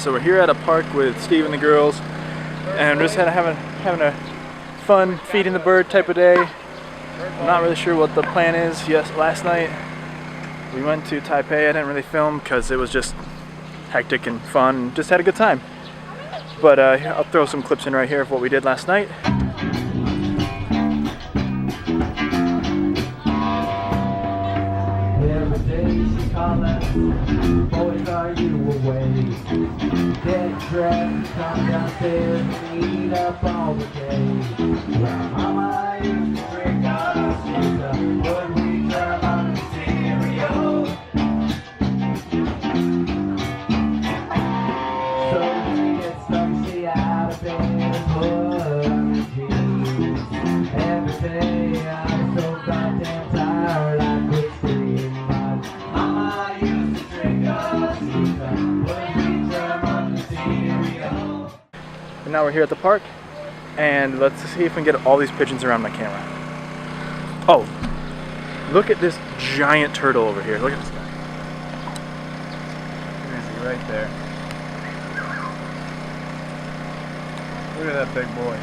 So we're here at a park with Steve and the girls, and we're just having a fun feeding the bird type of day. I'm not really sure what the plan is. Yes, last night we went to Taipei. I didn't really film because it was just hectic and fun. Just had a good time. But I'll throw some clips in right here of what we did last night. Every day she calling, boys, are you awake? Get dressed, come downstairs and eat up all the cake. Well, Mama used to drink us, when we turn on the stereo. So we get stuck, stay out of bed and put on the jeans. Every day I'm so goddamn tired, I quit sleeping. Mama used to drink us, when we turn on the stereo. And now we're here at the park, and let's see if we can get all these pigeons around my camera. Oh, look at this giant turtle over here. Look at this guy. Where is he? Right there. Look at that big boy.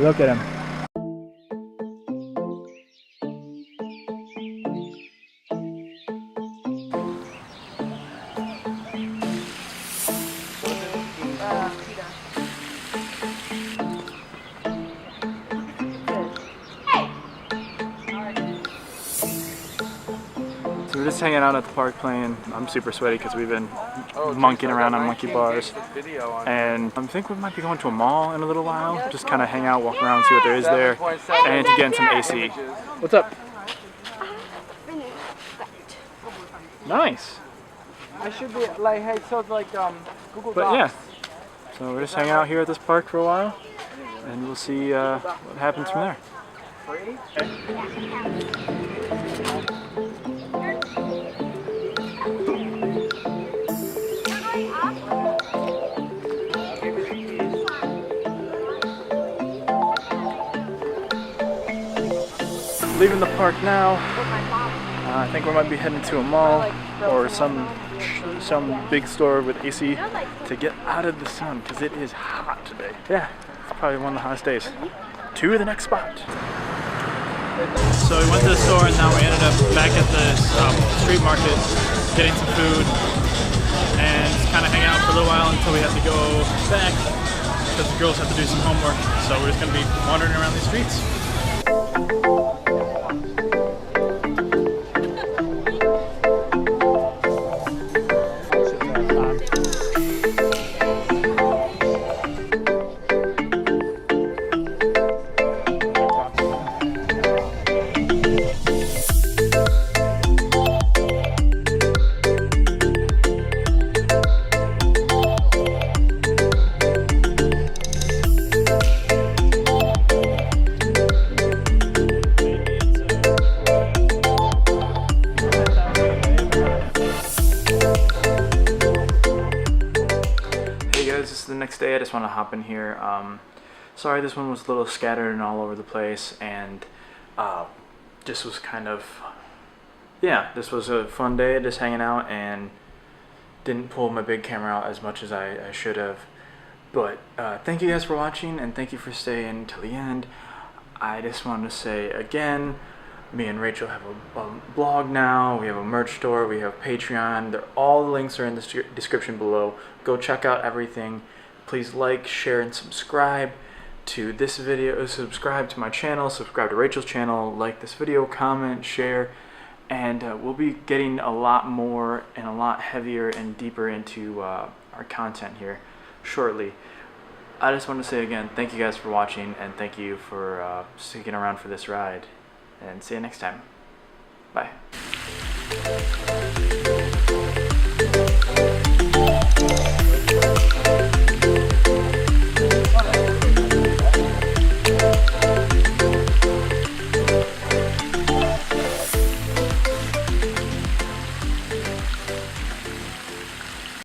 Look at him. So we're just hanging out at the park playing. I'm super sweaty because we've been monkeying around on monkey bars. And I think we might be going to a mall in a little while. Just kind of hang out, walk around, see what there is there. And to get in some AC. What's up? Nice. I should be like, hey, so it's like Google Docs. But yeah, so we're just hanging out here at this park for a while. And we'll see what happens from there. Leaving the park now. I think we might be heading to a mall or some big store with AC to get out of the sun because it is hot today. Yeah, it's probably one of the hottest days. To the next spot. So we went to the store and now we ended up back at the street market getting some food and just kind of hang out for a little while until we have to go back because the girls have to do some homework. So we're just going to be wandering around these streets. The next day I just want to hop in here. Sorry this one was a little scattered and all over the place, and this was kind of, yeah, this was a fun day just hanging out and didn't pull my big camera out as much as I should have. But thank you guys for watching and thank you for staying till the end. I just wanted to say again, me and Rachel have a blog now, we have a merch store, we have Patreon. All the links are in the description below. Go check out everything. Please like, share, and subscribe to this video. Subscribe to my channel, subscribe to Rachel's channel, like this video, comment, share, and we'll be getting a lot more and a lot heavier and deeper into our content here shortly. I just want to say again, thank you guys for watching, and thank you for sticking around for this ride. And see you next time. Bye.